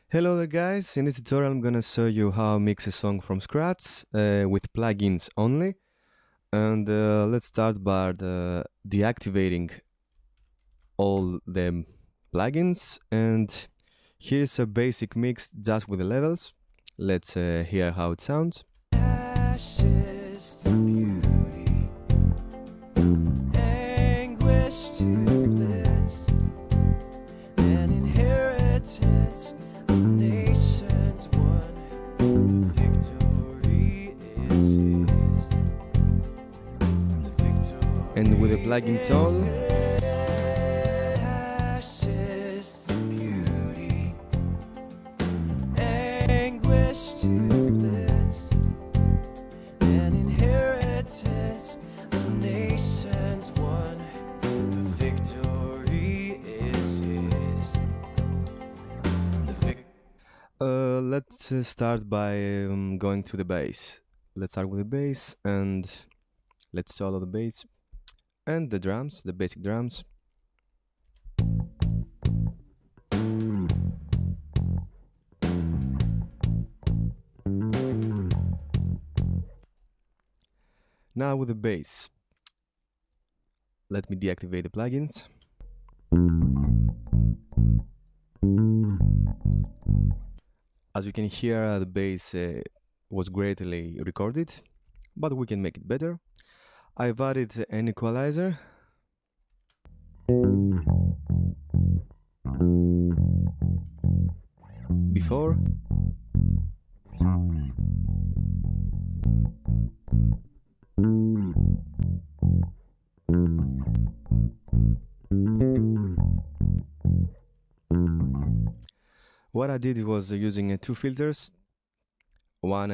Hello there guys, in this tutorial I'm gonna show you how I mix a song from scratch with plugins only. And let's start by deactivating all the plugins, and here's a basic mix just with the levels. Let's hear how it sounds. Ashes to beauty, anguish to bliss, an inheritance of nations won. Victory is his. The victory And with the plugins on, ashes to beauty, anguish to bliss, an inheritance of nations won. The victory is his. let's start by going to the bass. Let's start with the bass and let's solo the bass and the drums, the basic drums. Now with the bass, let me deactivate the plugins. As you can hear, the bass was greatly recorded, but we can make it better. I've added an equalizer. Before. What I did was using two filters, one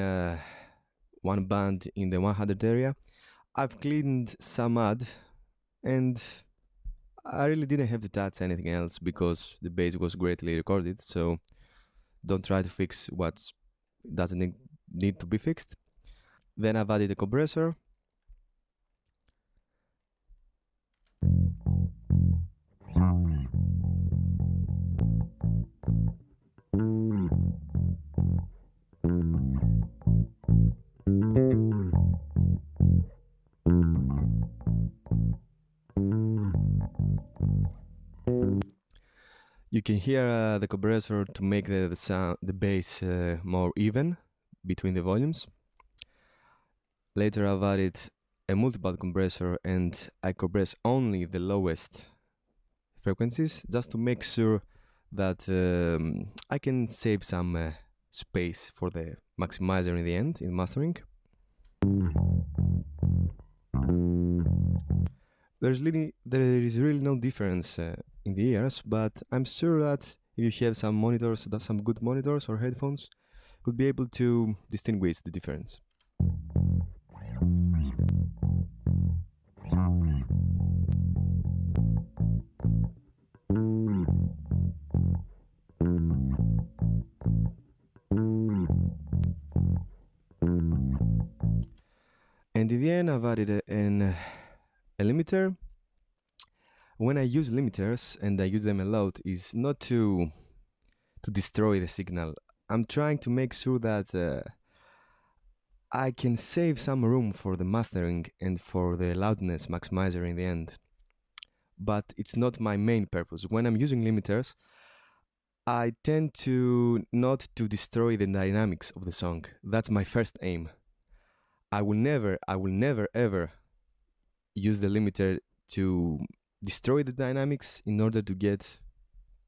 band in the 100 area. I've cleaned some mud, and I really didn't have to touch anything else because the bass was greatly recorded, so don't try to fix what doesn't need to be fixed. Then I've added a compressor. You can hear the compressor to make the sound, the bass more even between the volumes. Later I've added a multipart compressor, and I compress only the lowest frequencies just to make sure that I can save some space for the maximizer in the end in mastering. There is really no difference in the ears, but I'm sure that if you have some monitors, some good monitors or headphones, you'll be able to distinguish the difference. And in the end, I've added a limiter. When I use limiters, and I use them a lot, is not to destroy the signal. I'm trying to make sure that I can save some room for the mastering and for the loudness maximizer in the end. But it's not my main purpose. When I'm using limiters, I tend to not to destroy the dynamics of the song. That's my first aim. I will never ever use the limiter to destroy the dynamics in order to get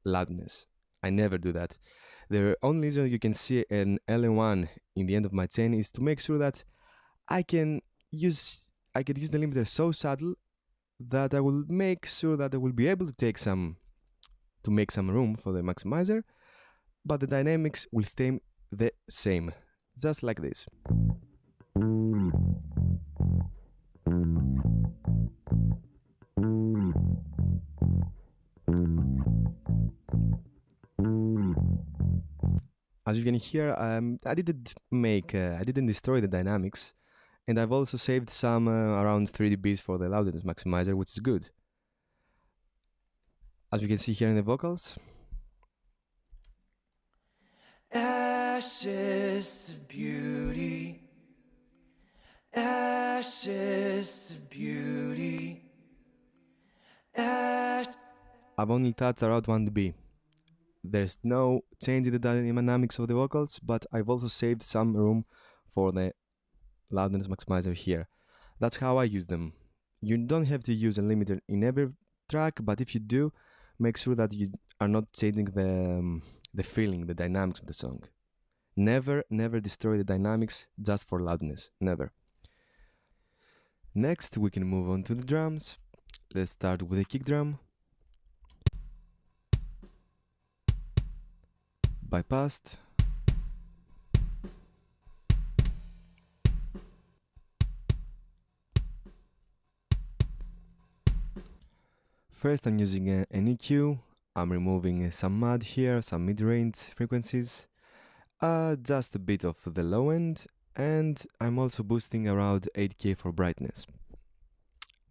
loudness. I never do that. The only reason you can see an LN1 in the end of my chain is to make sure that I can use the limiter so subtle that I will make sure that I will be able to make some room for the maximizer, but the dynamics will stay the same, just like this. As you can hear, I didn't destroy the dynamics, and I've also saved some around 3 dBs for the loudness maximizer, which is good. As you can see here in the vocals. Ashes to beauty, ashes to beauty, ashes. I've only touched around 1 dB. There's no change in the dynamics of the vocals, but I've also saved some room for the loudness maximizer here. That's how I use them. You don't have to use a limiter in every track, but if you do, make sure that you are not changing the feeling, the dynamics of the song. Never, never destroy the dynamics just for loudness. Never. Next, we can move on to the drums. Let's start with the kick drum. Bypassed. First, I'm using an EQ. I'm removing some mud here, some mid-range frequencies, just a bit of the low end, and I'm also boosting around 8K for brightness.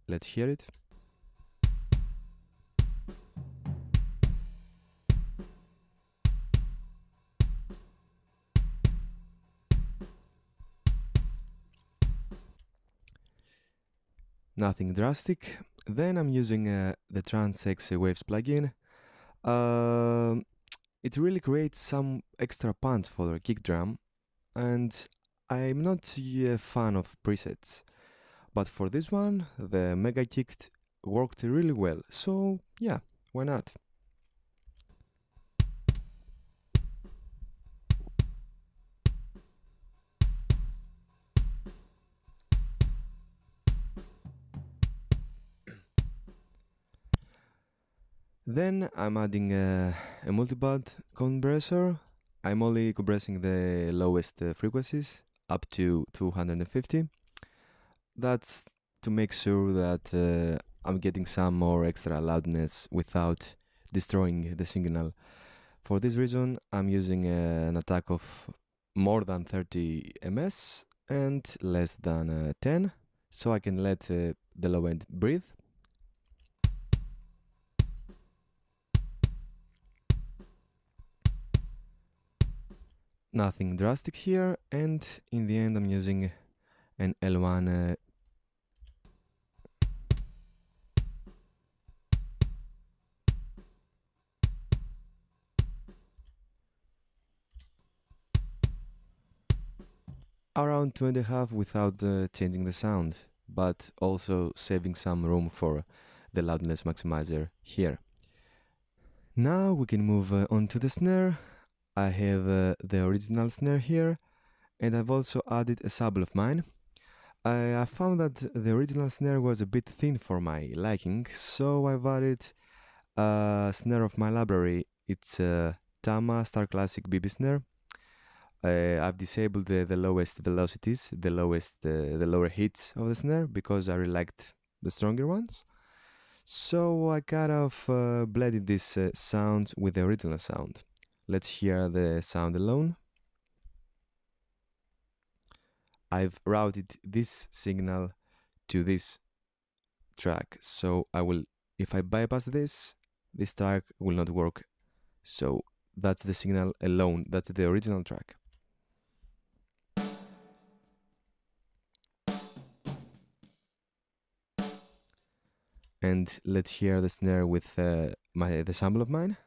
Let's hear it. Nothing drastic. Then I'm using the Trans-X Waves plugin. It really creates some extra punch for the kick drum, and I'm not a fan of presets. But for this one, the Mega Kick worked really well, so yeah, why not? Then I'm adding a multiband compressor. I'm only compressing the lowest frequencies up to 250. That's to make sure that I'm getting some more extra loudness without destroying the signal. For this reason, I'm using an attack of more than 30 ms and less than 10, so I can let the low end breathe. Nothing drastic here, and in the end I'm using an L1 around 2.5 without changing the sound, but also saving some room for the loudness maximizer here. Now we can move on to the snare. I have the original snare here, and I've also added a sample of mine. I found that the original snare was a bit thin for my liking, so I've added a snare of my library. It's a Tama Star Classic BB snare. I've disabled the lowest velocities, the lower hits of the snare because I really liked the stronger ones. So I kind of blended this sound with the original sound. Let's hear the sound alone. I've routed this signal to this track, so if I bypass this track will not work. So that's the signal alone, that's the original track. And let's hear the snare with the sample of mine.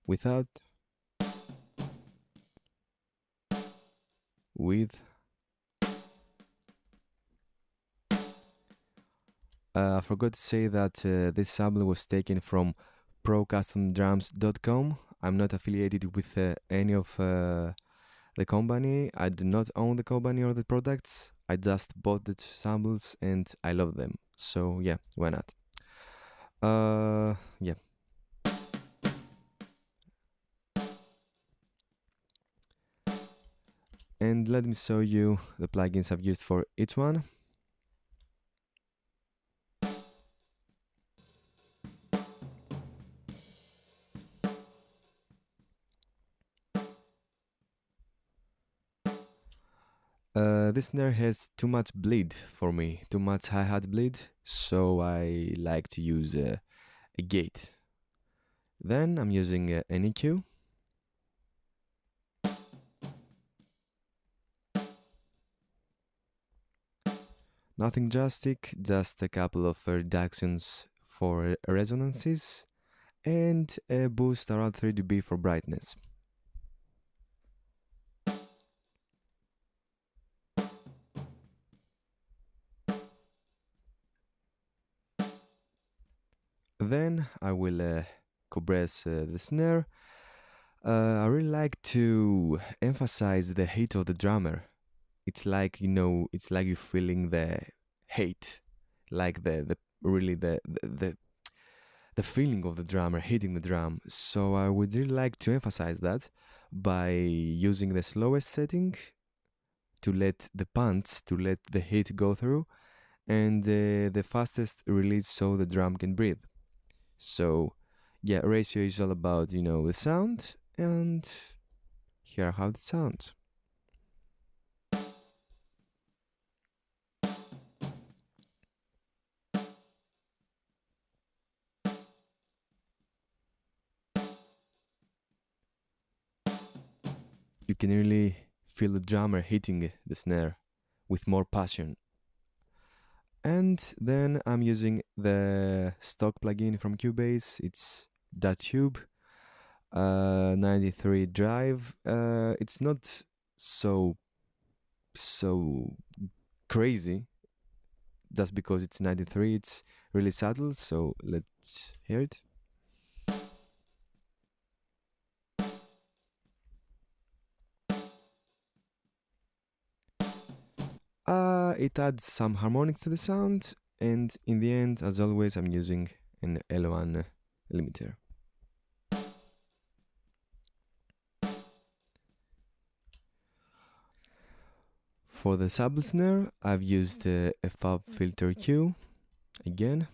Without, with. I forgot to say that this sample was taken from procustomdrums.com. I'm not affiliated with any of the company. I do not own the company or the products. I just bought the samples and I love them. So yeah, why not? Yeah. And let me show you the plugins I've used for each one. This snare has too much bleed for me, too much hi-hat bleed, so I like to use a gate. Then I'm using an EQ. Nothing drastic, just a couple of reductions for resonances and a boost around 3 dB for brightness. Then I will compress the snare. I really like to emphasize the hate of the drummer. It's like, it's like you're feeling the hate, like the really the feeling of the drummer hitting the drum. So I would really like to emphasize that by using the slowest setting to let the hit go through, and the fastest release so the drum can breathe. So yeah, ratio is all about, the sound, and here how it sounds. You can really feel the drummer hitting the snare with more passion. And then I'm using the stock plugin from Cubase. It's .tube 93 drive. It's not so crazy just because it's 93. It's really subtle. So let's hear it. It adds some harmonics to the sound, and in the end, as always, I'm using an L1 limiter. For the sub snare, I've used a Fab Filter Q again.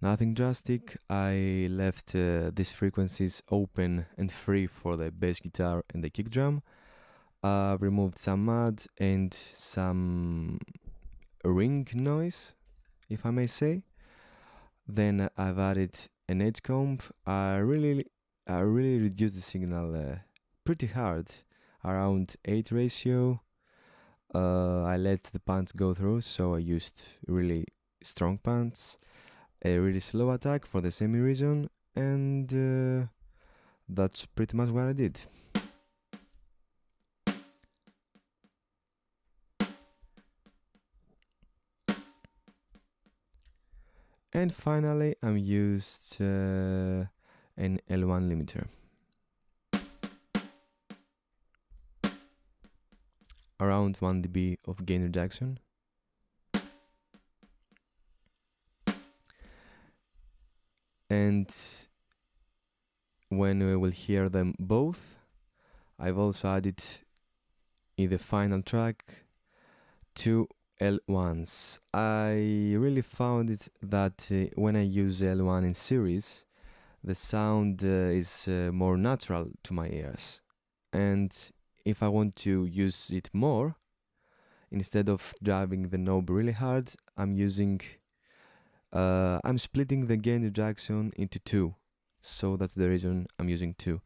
Nothing drastic. I left these frequencies open and free for the bass guitar and the kick drum. Removed some mud and some ring noise, if I may say. Then I've added an edge comb. I really reduced the signal pretty hard, around 8 ratio. I let the pants go through, so I used really strong pants, a really slow attack for the same reason, and that's pretty much what I did. And finally, I'm used an L1 limiter. Around 1 dB of gain reduction. And when we will hear them both, I've also added in the final track 2 L1s. I really found it that when I use L1 in series, the sound is more natural to my ears. And if I want to use it more, instead of driving the knob really hard, I'm splitting the gain reduction into 2. So that's the reason I'm using 2.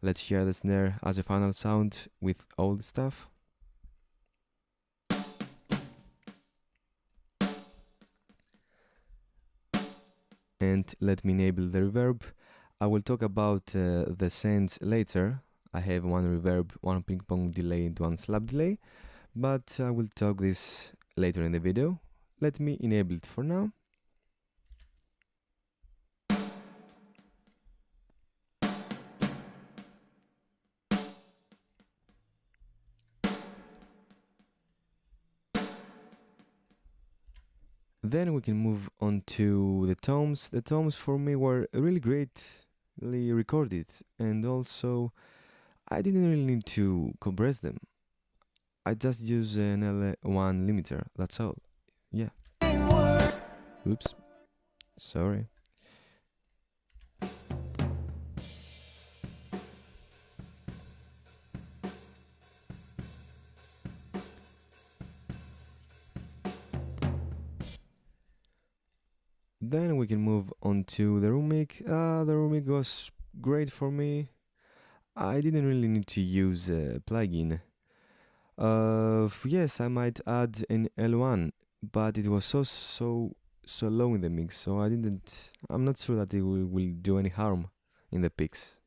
Let's hear the snare as a final sound with all the stuff. And let me enable the reverb. I will talk about the sends later. I have one reverb, one ping pong delay, and one slap delay, but I will talk this later in the video. Let me enable it for now. Then we can move on to the tones. The tones for me were really greatly recorded, and also I didn't really need to compress them. I just use an L1 limiter, that's all. Yeah. Oops. Sorry. Then we can move on to the room mic. The room mic was great for me. I didn't really need to use a plugin. Yes, I might add an L1, but it was so low in the mix, so I didn't. I'm not sure that it will do any harm in the picks.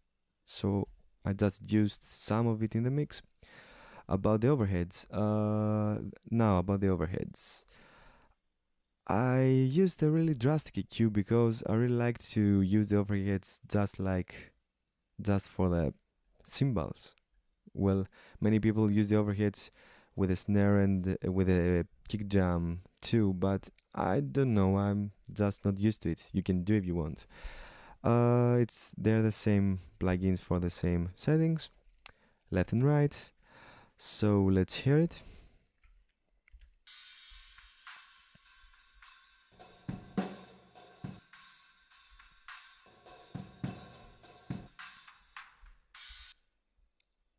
So I just used some of it in the mix. About the overheads, now about the overheads, I used a really drastic EQ because I really like to use the overheads just for the cymbals. Well, many people use the overheads with a snare and with a kick drum too, but I don't know. I'm just not used to it. You can do if you want. It's they're the same plugins for the same settings, left and right. So let's hear it.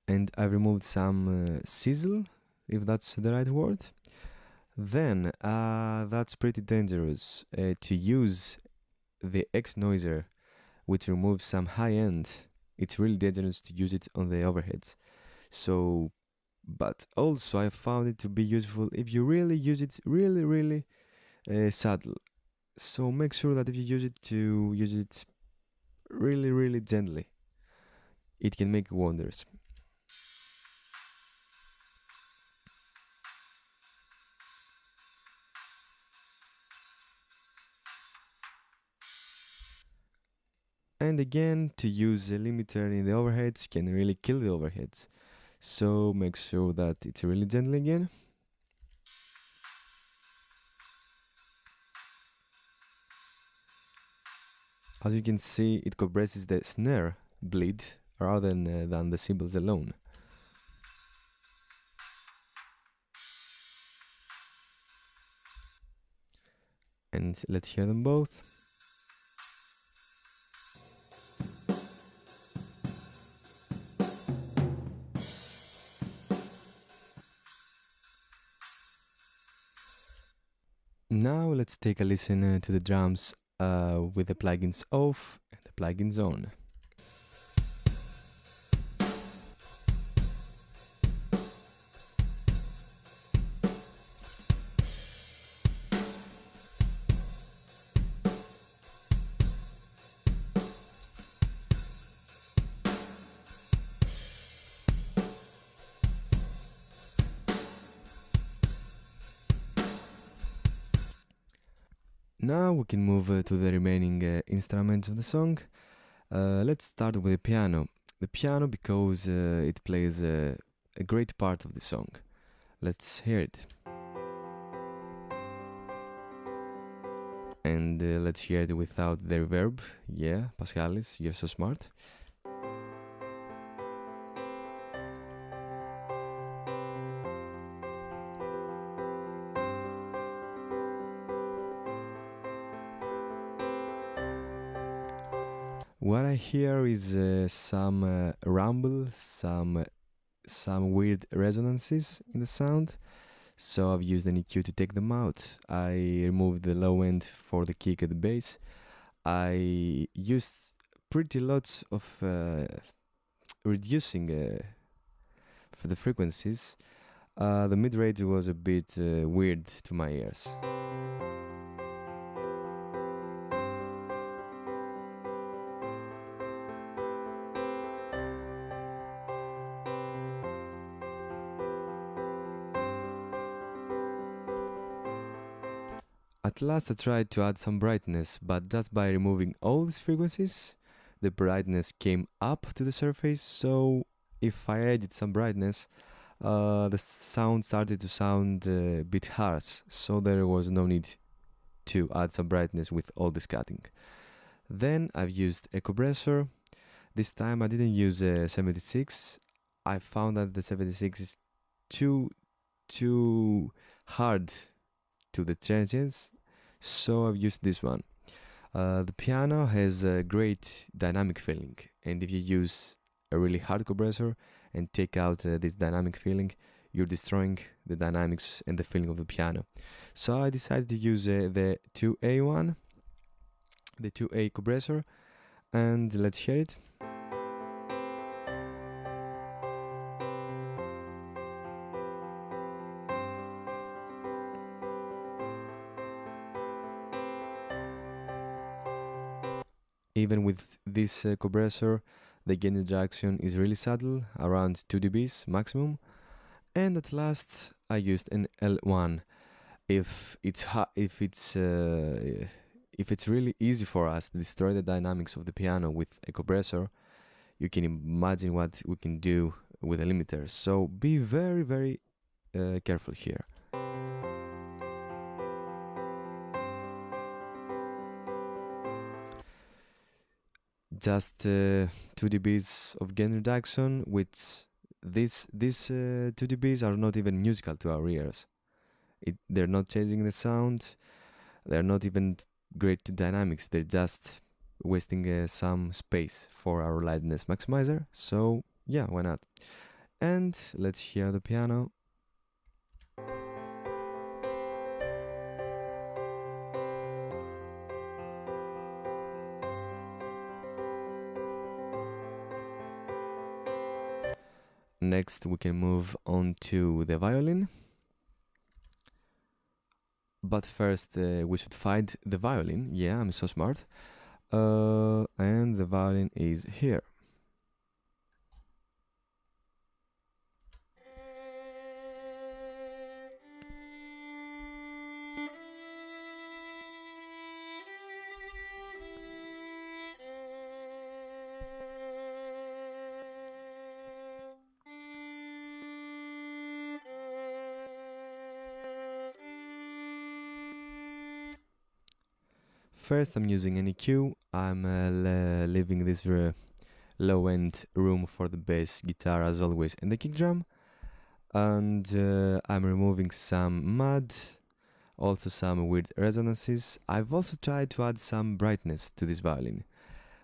And I removed some sizzle, if that's the right word. Then that's pretty dangerous to use the X noiser, which removes some high end. It's really dangerous to use it on the overheads. So, but also I found it to be useful if you really use it really subtle. So make sure that if you use it really gently. It can make wonders. And again, to use a limiter in the overheads can really kill the overheads. So make sure that it's really gentle again. As you can see, it compresses the snare bleed rather than the cymbals alone. And let's hear them both. Now let's take a listen to the drums with the plugins off and the plugins on. Now we can move to the remaining instruments of the song. Let's start with the piano. The piano because it plays a great part of the song. Let's hear it. And let's hear it without the reverb. Yeah, Paschalis, you're so smart. What I hear is some rumble, some weird resonances in the sound. So I've used an EQ to take them out. I removed the low end for the kick and the bass. I used pretty lots of reducing for the frequencies. The mid range was a bit weird to my ears. At last I tried to add some brightness, but just by removing all these frequencies, the brightness came up to the surface, so if I added some brightness, the sound started to sound a bit harsh, so there was no need to add some brightness with all this cutting. Then I've used a compressor. This time I didn't use a 76. I found that the 76 is too hard to the transients, so I've used this one. The piano has a great dynamic feeling, and if you use a really hard compressor and take out this dynamic feeling, you're destroying the dynamics and the feeling of the piano. So I decided to use the 2A1. the 2A compressor, and let's hear it. Even with this compressor, the gain interaction is really subtle, around 2 dBs maximum. And at last, I used an L1. If it's really easy for us to destroy the dynamics of the piano with a compressor, you can imagine what we can do with a limiter. So be very, very careful here. Just 2 dBs of gain reduction, which these 2 dBs are not even musical to our ears. They're not changing the sound. They're not even great to dynamics. They're just wasting some space for our lightness maximizer. So yeah, why not? And let's hear the piano. Next, we can move on to the violin. But first, we should find the violin. Yeah, I'm so smart. And the violin is here. First, I'm using an EQ. I'm leaving this low-end room for the bass guitar as always and the kick drum. And I'm removing some mud, also some weird resonances. I've also tried to add some brightness to this violin,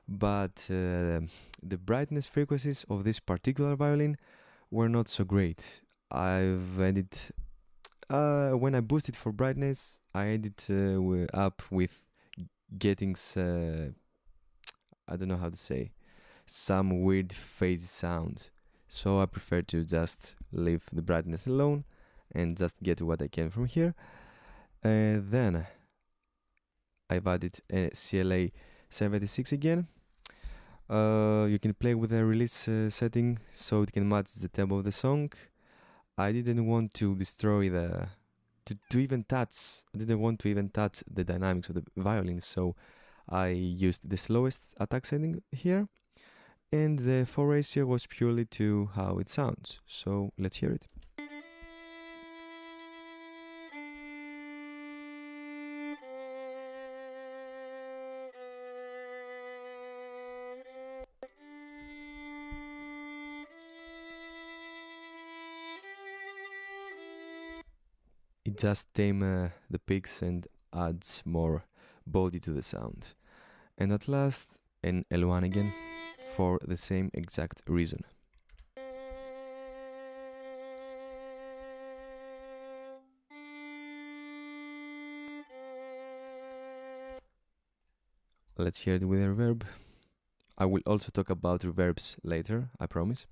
but the brightness frequencies of this particular violin were not so great. I've ended when I boosted for brightness, I ended up with getting I don't know how to say, some weird phase sound. So I prefer to just leave the brightness alone and just get what I can from here. Then I've added a CLA 76 again. You can play with the release setting so it can match the tempo of the song. I didn't want to destroy to even touch. I didn't want to even touch the dynamics of the violin, so I used the slowest attack setting here, and the 4 ratio was purely to how it sounds. So let's hear it. It just tame the peaks and adds more body to the sound. And at last, an L1 again, for the same exact reason. Let's hear it with a reverb. I will also talk about reverbs later, I promise.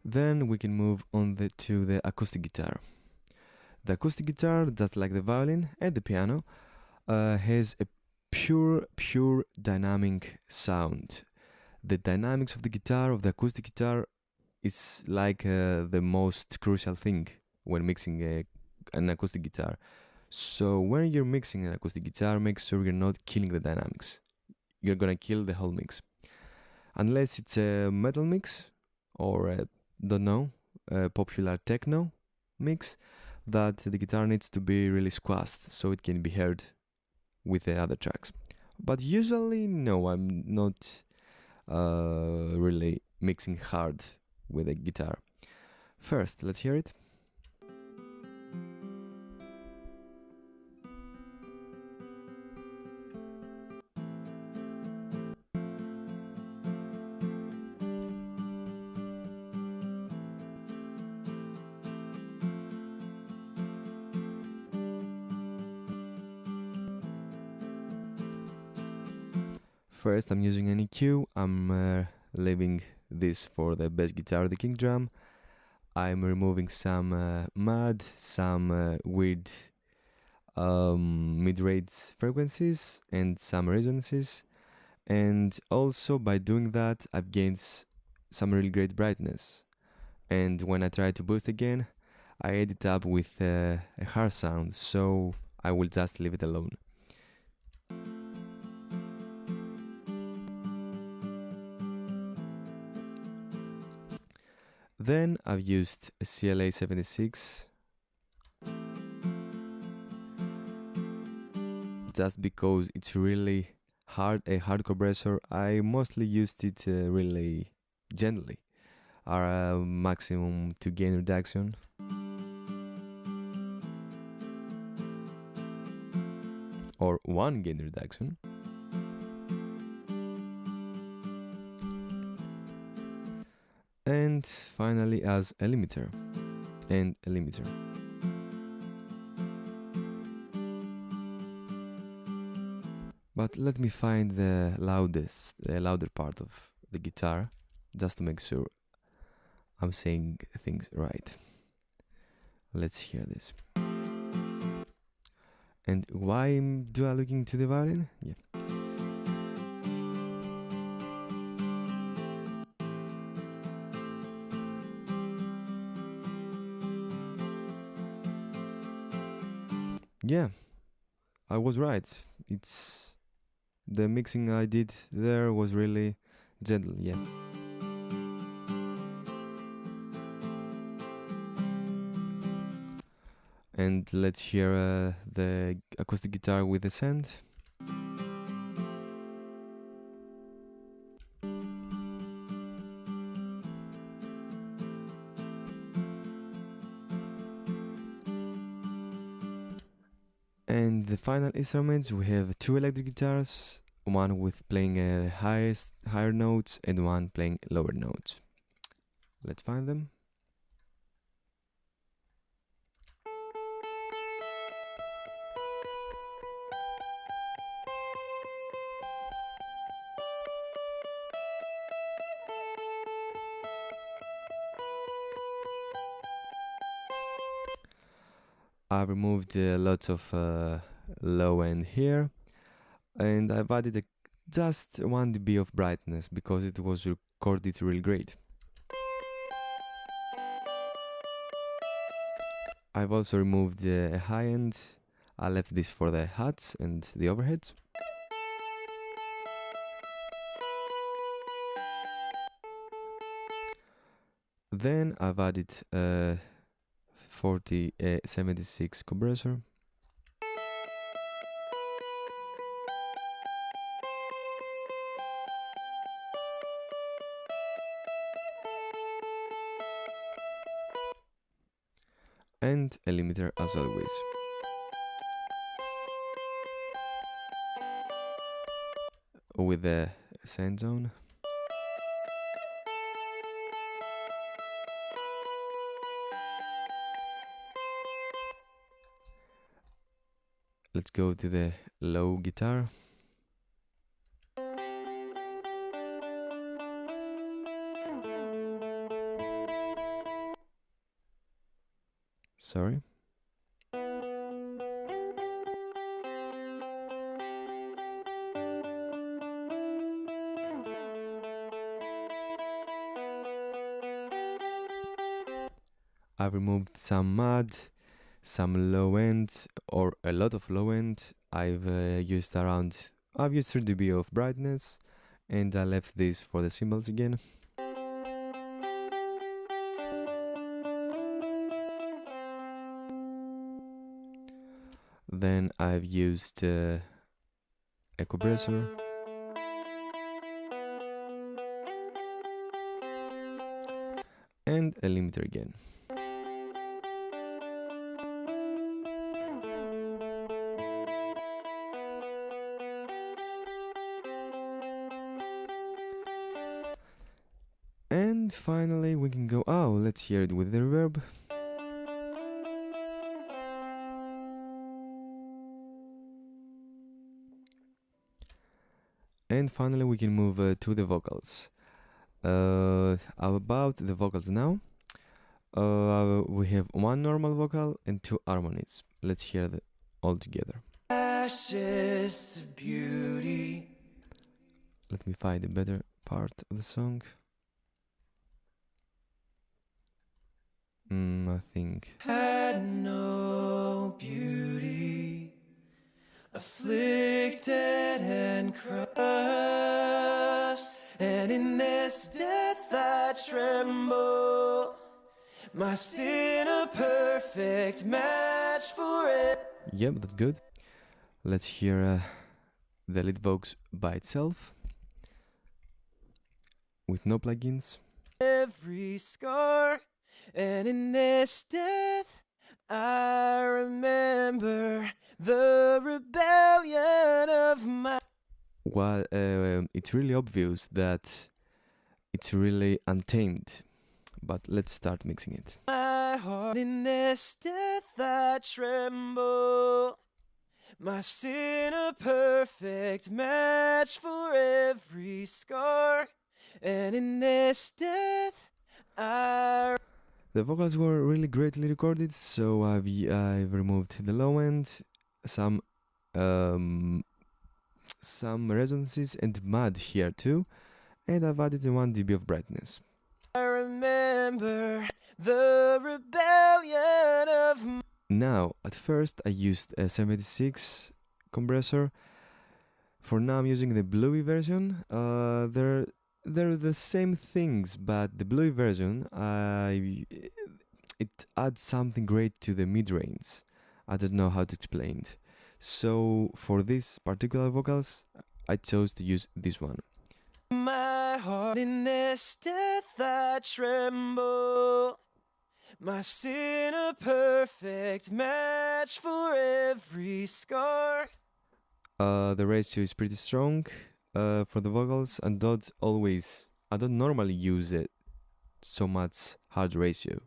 Then we can move on to the acoustic guitar. The acoustic guitar, just like the violin and the piano, has a pure dynamic sound. The dynamics of the guitar, of the acoustic guitar, is like the most crucial thing when mixing an acoustic guitar. So when you're mixing an acoustic guitar, make sure you're not killing the dynamics. You're gonna kill the whole mix. Unless it's a metal mix or a popular techno mix, that the guitar needs to be really squashed so it can be heard with the other tracks. But usually, no, I'm not really mixing hard with a guitar. First, let's hear it. First, I'm using an EQ. I'm leaving this for the bass guitar, the kick drum. I'm removing some mud, some weird mid-range frequencies and some resonances. And also by doing that, I've gained some really great brightness. And when I try to boost again, I add it up with a harsh sound, so I will just leave it alone. Then I've used a CLA 76 just because it's really a hard compressor. I mostly used it really gently. Our maximum to gain reduction. Or one gain reduction. And finally as a limiter and a limiter. But let me find the louder part of the guitar, just to make sure I'm saying things right. Let's hear this. And why do I look into the violin? Yeah. Yeah, I was right. It's the mixing I did there was really gentle, yeah. And let's hear the acoustic guitar with the send. And the final instruments, we have two electric guitars, one with playing higher notes and one playing lower notes. Let's find them. I've removed lots of low end here, and I've added just 1 dB of brightness because it was recorded really great. I've also removed a high end. I left this for the hats and the overheads. Then I've added a 4076 compressor. And a limiter as always. With the send zone. Let's go to the low guitar. Sorry. I've removed some mud, some low end, or a lot of low end. I've used 3 dB of brightness, and I left this for the cymbals again. Then I've used a compressor. And a limiter again. And finally we can go, let's hear it with the reverb. And finally we can move to the vocals. About the vocals now. We have one normal vocal and two harmonies. Let's hear it all together. Ashes to beauty. Let me find a better part of the song. I think. Had no beauty, afflicted and crushed, and in this death I tremble. My sin a perfect match for it. Yep, that's good. Let's hear the lead vocals by itself with no plugins. Every scar, and in this death I remember the rebellion of my. Well, it's really obvious that it's really untamed, but let's start mixing it. My heart in this death I tremble. My sin a perfect match for every scar, and in this death I. The vocals were really greatly recorded, so I've removed the low end, some resonances and mud here too, and I've added 1 dB of brightness. I remember the rebellion of. Now, at first I used a 76 compressor. For now I'm using the Bluey version. They're the same things, but the Bluey version, it adds something great to the mid-range. I don't know how to explain it. So for these particular vocals, I chose to use this one. My heart in this death I tremble. My sin a perfect match for every scar. The ratio is pretty strong for the vocals, and I don't normally use it so much hard ratio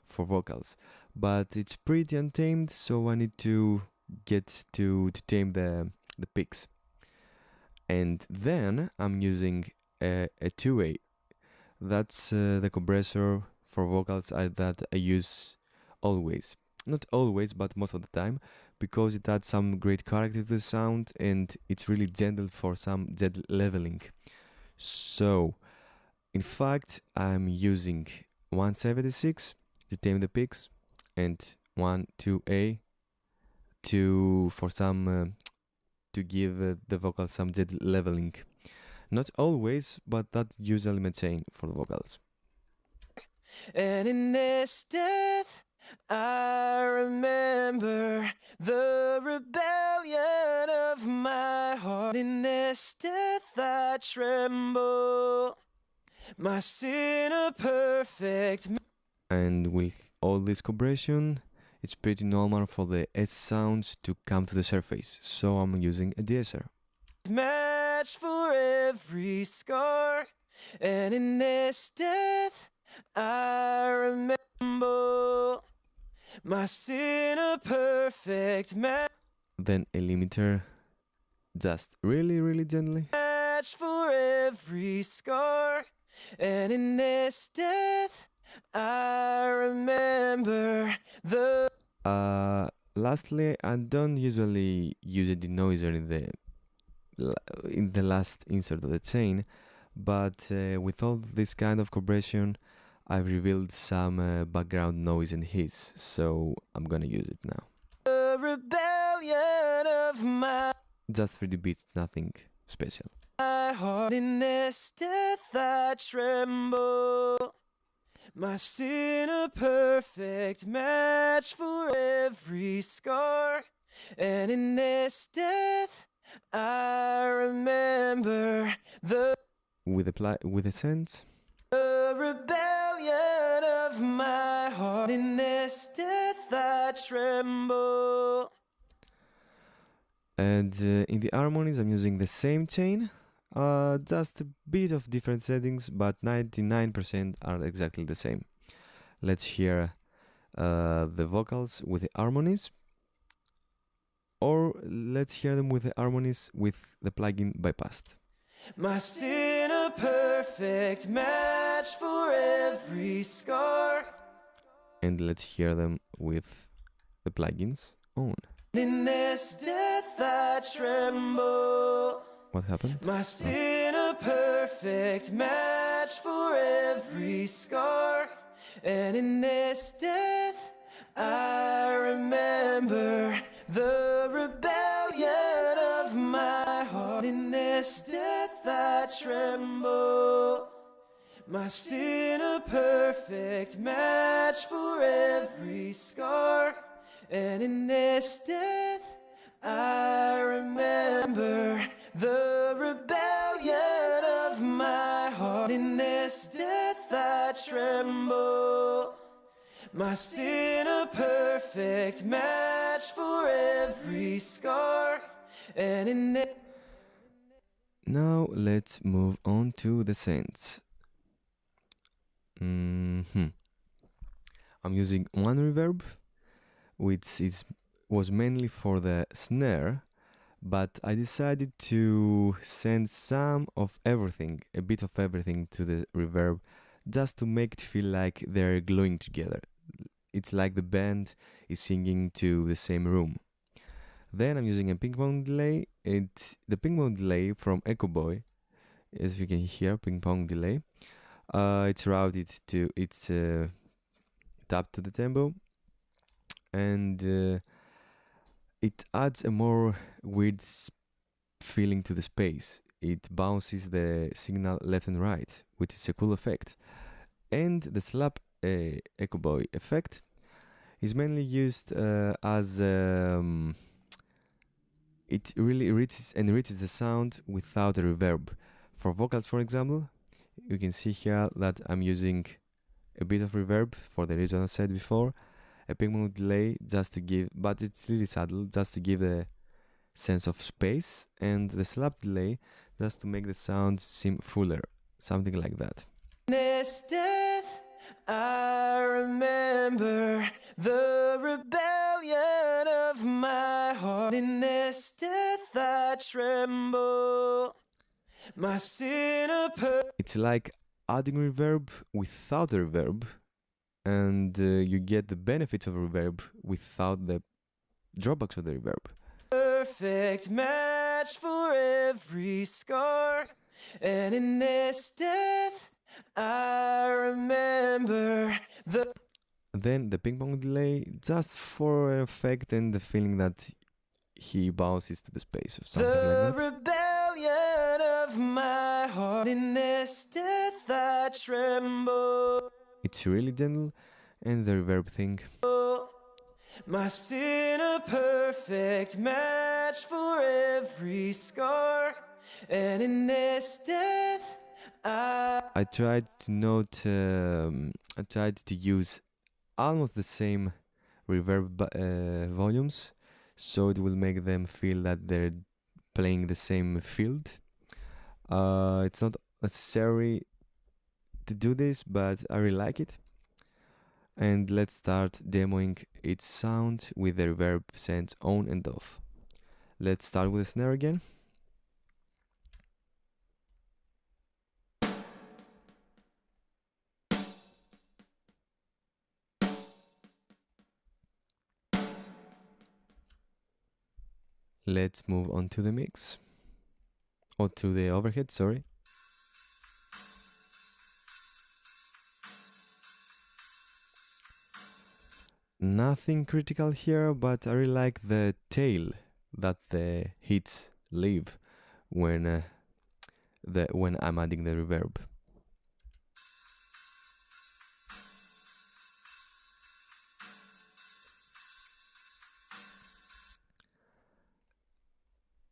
for vocals, but it's pretty untamed, so I need to get to tame the picks. And then I'm using a 2A. That's the compressor for vocals that I use always. Not always, but most of the time, because it adds some great character to the sound and it's really gentle for some gentle leveling. So, in fact, I'm using 176 to tame the picks and 2A for some to give the vocal some gentle leveling. Not always, but that's usually maintained for the vocals. And in this death I remember the rebellion of my heart. In this death I tremble. My sin a perfect. And with all this compression, it's pretty normal for the S sounds to come to the surface, so I'm using a de-esser. Match for every scar, and in this death I remember my sin a perfect match. Then a limiter, just really gently. Match for every scar, and in this death I remember the. Lastly, I don't usually use a denoiser in the last insert of the chain, but with all this kind of compression, I've revealed some background noise and hiss, so I'm gonna use it now. The rebellion of my. Just 3 beats, nothing special. My heart in this death I tremble. My sin a perfect match for every scar, and in this death I remember the. With a sense. The rebellion of my heart. In this death I tremble. And in the harmonies, I'm using the same chain, just a bit of different settings, but 99% are exactly the same. Let's hear the vocals with the harmonies, or let's hear them with the harmonies with the plugin bypassed. My sin a perfect match for every scar. And let's hear them with the plugins on. In this death I tremble. What happened? My sin a perfect match for every scar. And in this death I remember the rebellion of my heart. In this death I tremble. My sin a perfect match for every scar. And in this death I remember the rebellion of my heart. In this death I tremble. My sin a perfect match for every scar. And in this... Now let's move on to the synths. I'm using one reverb, which was mainly for the snare, but I decided to send some of everything, a bit of everything to the reverb, just to make it feel like they're glowing together. It's like the band is singing to the same room. Then I'm using a ping pong delay. The ping pong delay from Echo Boy, as you can hear, ping pong delay. It's routed to tapped to the tempo, and it adds a more weird feeling to the space. It bounces the signal left and right, which is a cool effect. And the slap Echo Boy effect is mainly used as it really enriches the sound without a reverb. For vocals, for example, you can see here that I'm using a bit of reverb for the reason I said before, a ping pong delay just to give, but it's really subtle, just to give a sense of space, and the slap delay just to make the sound seem fuller, something like that. This death I remember the rebellion of my heart. In this death I tremble. My sin It's like adding reverb without a reverb, and you get the benefits of reverb without the drawbacks of the reverb. Perfect match for every scar. And in this death I remember the... Then the ping pong delay, just for effect and the feeling that he bounces to the space or something like that. The rebellion of my heart. In this death I tremble. It's really gentle, and the reverb thing. My sin a perfect match for every scar. And in this death I tried to use almost the same reverb volumes, so it will make them feel that they're playing the same field. It's not necessary to do this, but I really like it. And let's start demoing its sound with the reverb sent on and off. Let's start with the snare again. Let's move on to the mix. Or to the overhead, sorry. Nothing critical here, but I really like the tail that the hits leave when I'm adding the reverb.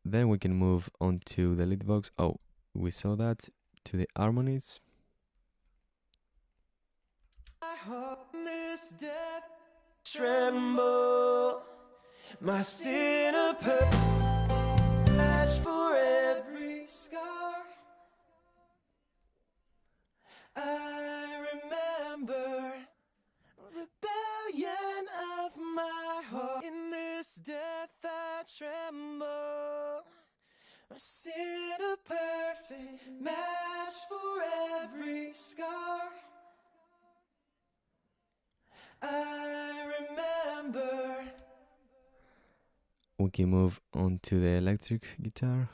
Then we can move on to the lead vox. Oh, we saw that, to the harmonies. this death tremble. My sin a patch for every scar. I remember rebellion of my heart. In this death I tremble. My sin a perfect we can move on to the electric guitar.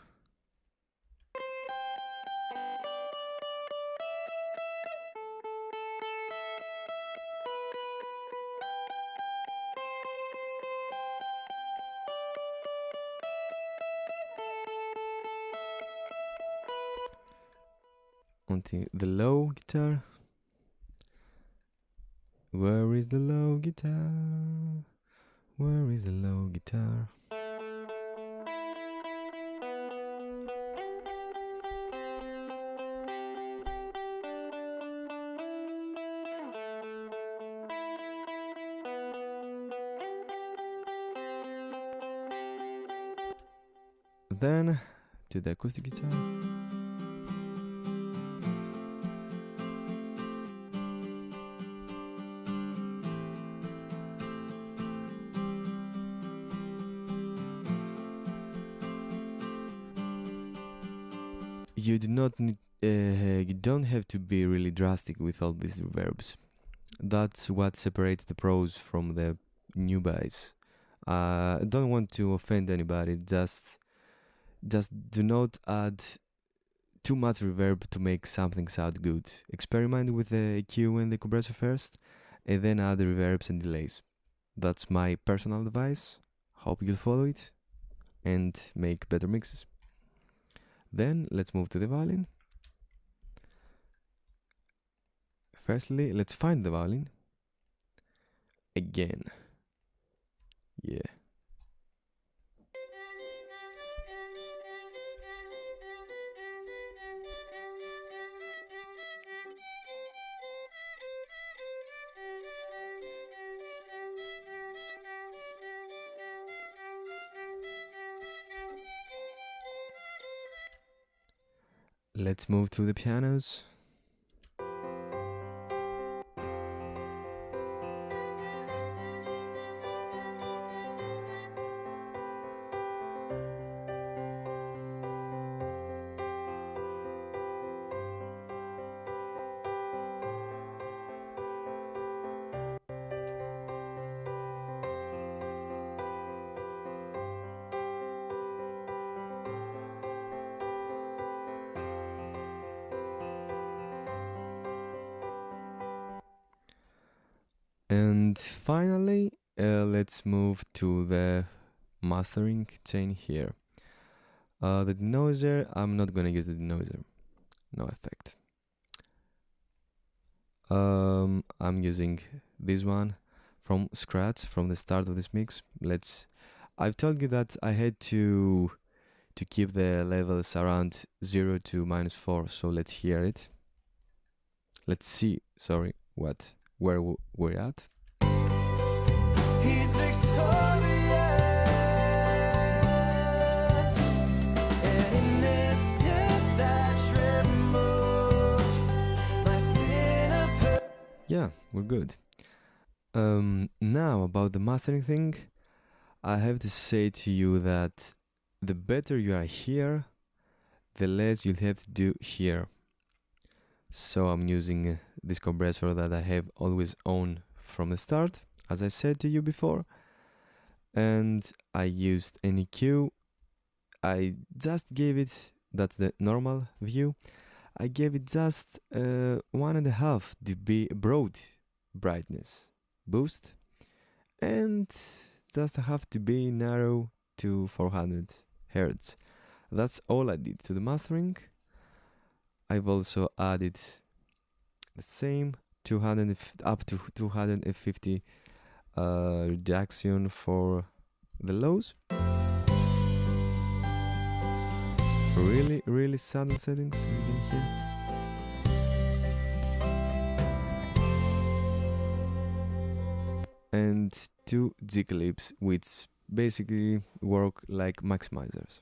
Onto the low guitar. Where is the low guitar? Where is the low guitar? Then to the acoustic guitar. You do not need, you don't have to be really drastic with all these reverbs. That's what separates the pros from the newbies. I don't want to offend anybody. Just do not add too much reverb to make something sound good. Experiment with the EQ and the compressor first, and then add the reverbs and delays. That's my personal advice. Hope you'll follow it and make better mixes. Then let's move to the violin. Firstly, let's find the violin. Again. Yeah. Let's move to the pianos. And finally, let's move to the mastering chain here. The denoiser, I'm not gonna use the denoiser. No effect. I'm using this one from scratch, from the start of this mix. I've told you that I had to keep the levels around 0 to -4, so let's hear it. Let's see, sorry, where we're at. He's victorious, and in this death I tremble, my sin. Yeah, we're good. Now about the mastering thing, I have to say to you that the better you are here, the less you'll have to do here. So I'm using this compressor that I have always on from the start, as I said to you before, and I used an EQ. I just gave it, that's the normal view, I gave it just 1.5 dB broad brightness boost, and just a half dB narrow to 400 Hertz. That's all I did to the mastering. I've also added the same 200 up to 250 reduction for the lows. Really subtle settings, as you can hear. And 2 G clips, which basically work like maximizers.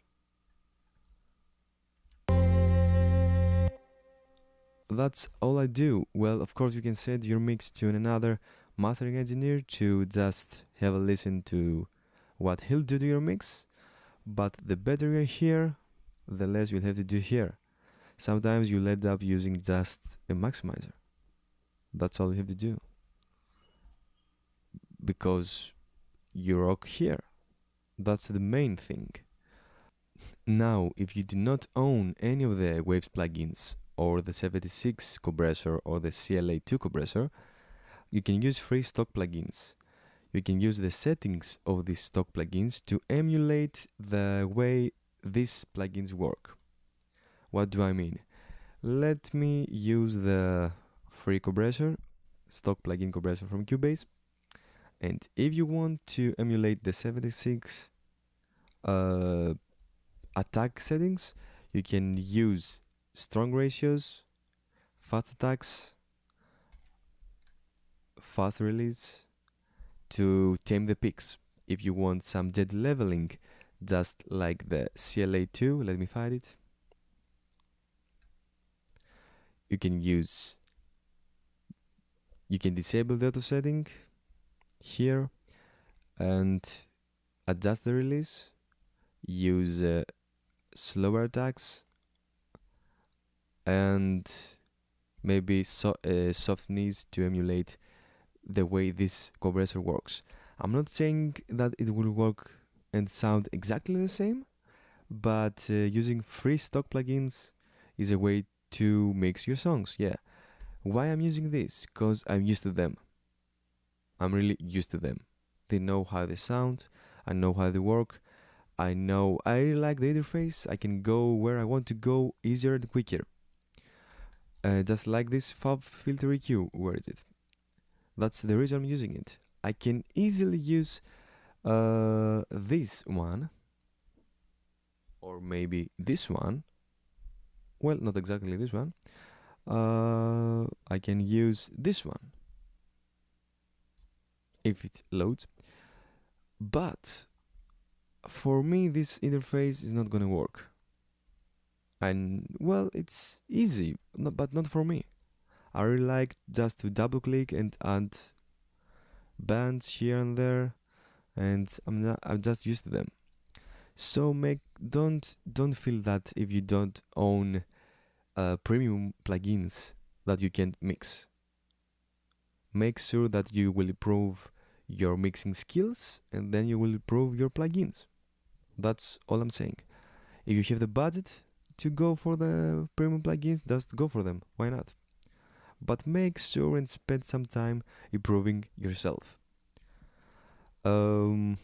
That's all I do. Well, of course, you can send your mix to another mastering engineer to just have a listen to what he'll do to your mix. But the better you're here, the less you'll have to do here. Sometimes you'll end up using just a maximizer. That's all you have to do. Because you rock here. That's the main thing. Now, if you do not own any of the Waves plugins or the 76 compressor or the CLA2 compressor, you can use free stock plugins. You can use the settings of these stock plugins to emulate the way these plugins work. What do I mean? Let me use the free compressor, stock plugin compressor from Cubase. And if you want to emulate the 76 attack settings, you can use strong ratios, fast attacks, fast release to tame the peaks. If you want some jet leveling, just like the CLA2, let me find it. You can disable the auto setting here and adjust the release, use slower attacks and maybe soft knees to emulate the way this compressor works. I'm not saying that it will work and sound exactly the same, but using free stock plugins is a way to mix your songs. Yeah. Why I'm using this? Because I'm used to them. I'm really used to them. They know how they sound, I know how they work, I really like the interface, I can go where I want to go easier and quicker. Just like this Fab Filter EQ, where is it? That's the reason I'm using it. I can easily use this one, or maybe this one. Well, not exactly this one. I can use this one if it loads. But for me, this interface is not gonna work. And well, it's easy, but not for me. I really like just to double click and add bands here and there, and I'm just used to them. So don't feel that if you don't own premium plugins that you can't mix. Make sure that you will improve your mixing skills and then you will improve your plugins. That's all I'm saying. If you have the budget to go for the premium plugins, just go for them. Why not? But make sure and spend some time improving yourself. Thank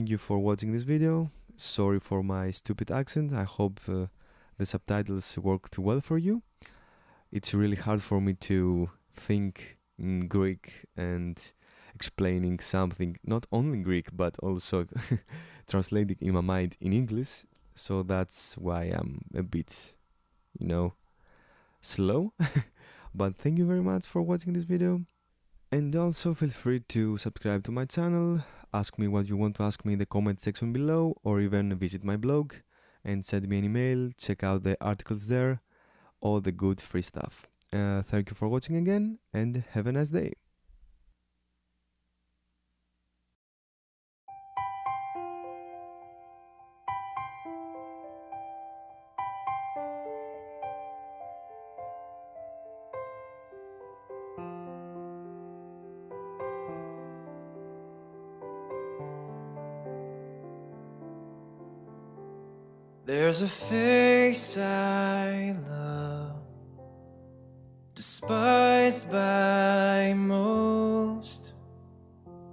you for watching this video. Sorry for my stupid accent. I hope the subtitles worked well for you. It's really hard for me to think in Greek and explaining something not only in Greek but also translating in my mind in English. So that's why I'm a bit, slow. But thank you very much for watching this video. And also feel free to subscribe to my channel, ask me what you want to ask me in the comment section below, or even visit my blog and send me an email, check out the articles there, all the good free stuff. Thank you for watching again, and have a nice day. There's a face I love, despised by most,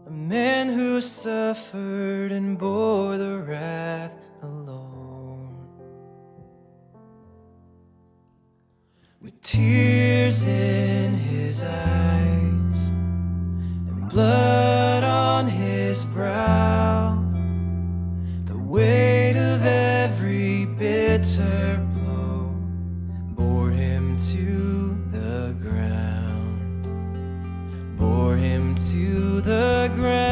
a man who suffered and bore the wrath alone. With tears in his eyes and blood on his brow, the weight of every bitter blow bore him to the ground, bore him to the ground.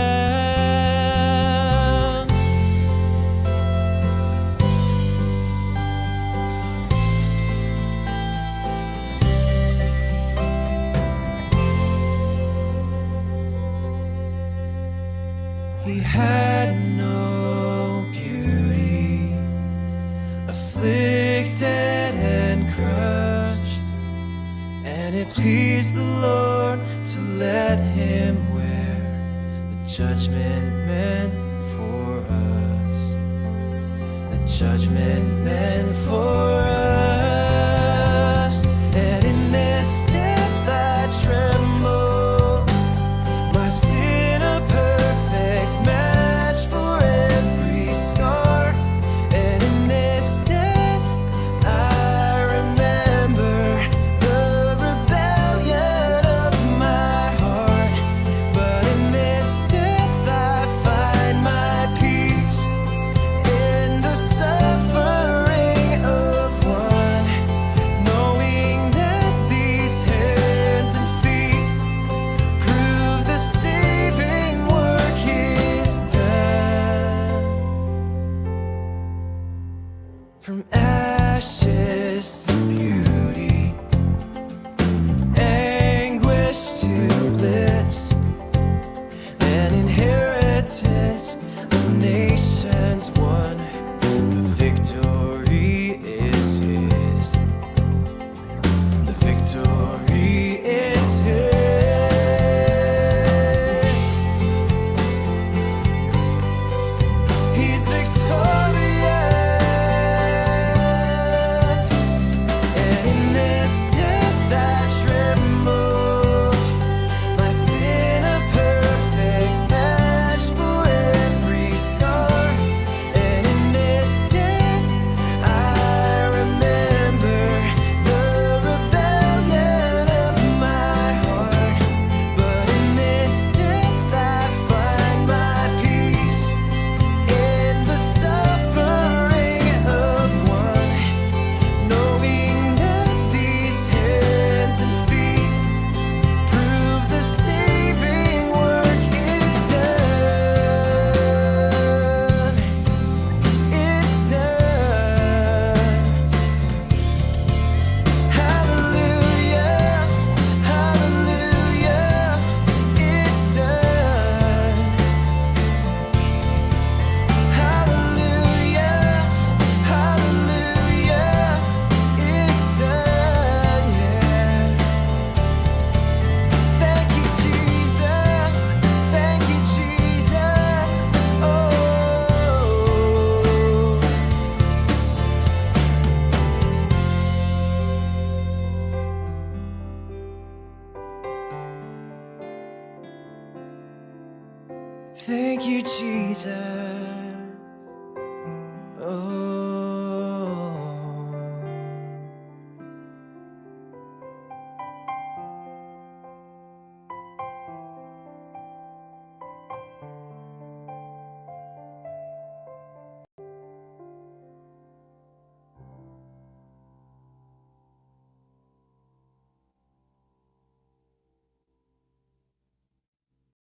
He had no beauty, afflicted and crushed, and it pleased the Lord to let him wear the judgment meant for us, the judgment meant for us. And in this death I tremble, my sin a perfect match for every scar. And in this death I remember the rebellion of my heart. But in this death I find my peace in the suffering of one, knowing that these hands and feet prove the saving work is done. From ashes to beauty, anguish to bliss, an inheritance of nations won. The victory is his. The victory is his. He's victorious. And in this death I tremble, my sin a perfect match for every scar. And in this death I remember the rebellion of my heart. But in this death I find my peace in the suffering of one, knowing that these hands and feet prove the saving work is done. It's done. Hallelujah, hallelujah, it's done. Hallelujah, hallelujah, it's done, yeah. Thank you, Jesus. Thank you, Jesus. Oh. Thank you, Jesus.